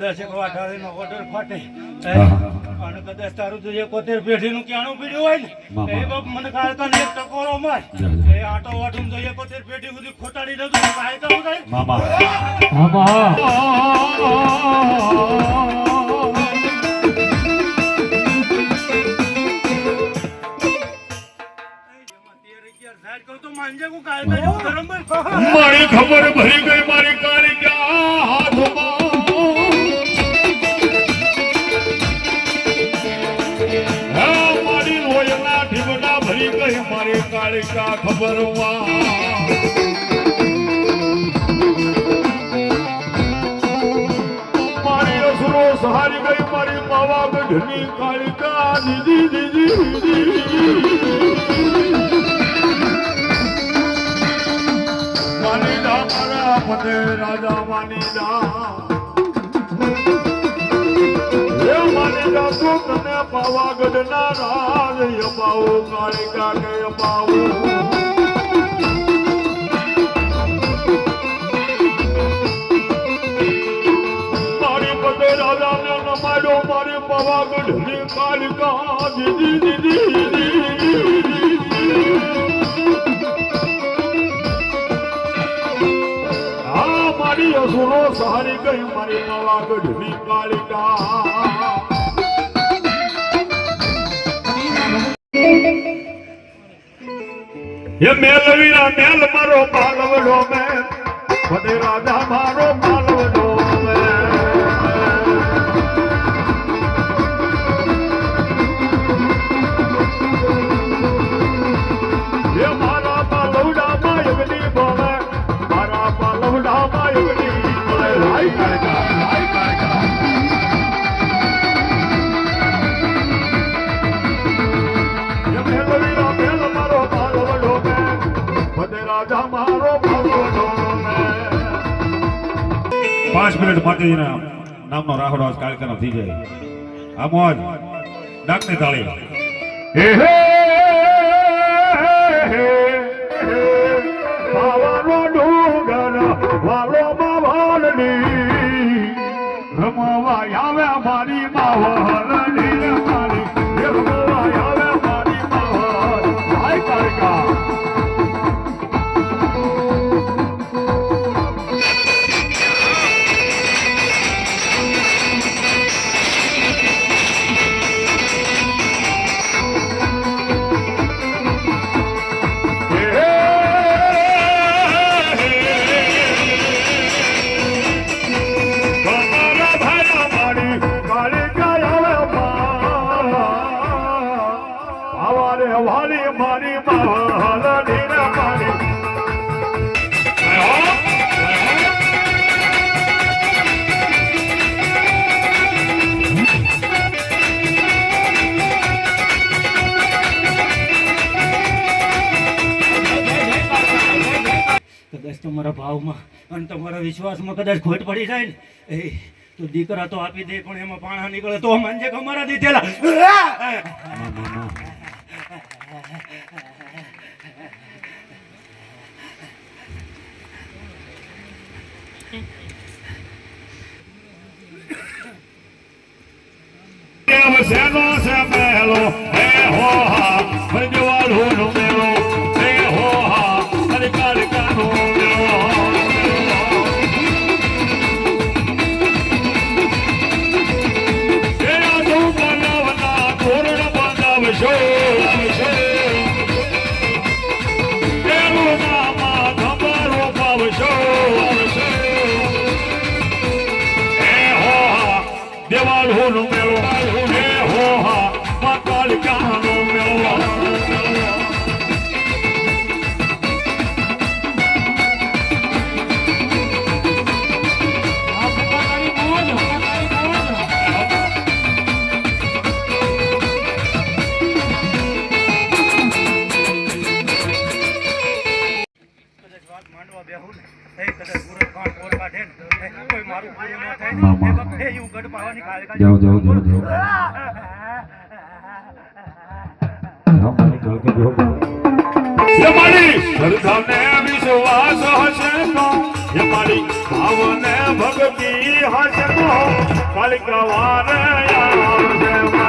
કદાચ એક વાટાળીનો ઓર્ડર ફાટે અને કદાચ તારું તો 71 પેઢીનું ક્યાણું પીડ્યું હોય ને એ બાપ મને કાળકા ને એક ટકોરો માર એ આટો વાટું તો 71 પેઢી સુધી ખોટાડી દઉં કાળકા હું થાય મામા મારી ખબર ભરી ગઈ મારી કાળિકા હાથમાં મારી લોયના ઢીબડા ભરી ગઈ મારી કાળિકા ખબરમાં મારી અસુરો સહારી ગઈ મારી પાવાગઢની કાળિકા દીદી માનીદા મારા પતે રાજા માનીદા હે માનીદા તું તને પાવાગઢ ના રાજ અપાવો કાળિકા કે અપાવો મારી પતે રાજા ને નમાડો મારી પાવાગઢ ની કાળિકા દીદી મારી અસુરો સહારી ગઈ મારી પાવાગઢની કાળિકા એ મેલવીરા મેલ મારો માલવડો મેં પતે રાજા મારો માલવડો મેં મારા પાલવડા માયગની બોલે મારા પાલવડા માયગની બોલે લાઈ કાળિકા રાજા મારો ભગવડો 5 મિનિટ માતાજીના નામનો રાહડો આજ કાળિકાનો થઈ જાય આ મોજ ડાકની તાળી હે બાવાનો ડુંગર વાલો માવલની રમવા આવે મારી માવલની મારી રમવા આવે મારી માવલ હાય કાળિકા વાલી મારી માલની મારી કદાચ તમારા ભાવમાં અને તમારા વિશ્વાસમાં કદાચ ખોટ પડી જાય ને એ તો દીકરા તો આપી દે પણ એમાં પાણા નીકળે તો મંજે અમારા દીધેલા સેનો સે મેલો હે હો હા ભજવાળો નો મેલો હે હો હા હરિ કાળિકા નો મેલો હે આદુ બનાવના તોરણ બનાવશો તેનું નામ ધમારો પાવશો હે હો હા દેવાળો નો મેલો જાઓ જાઓ જાઓ જાઓ મારી કાળકા જો મારી શ્રદ્ધાને વિશ્વાસ હશે તો મારી ભાવને ભક્તિ હસનો કાલિકા વાર આવશે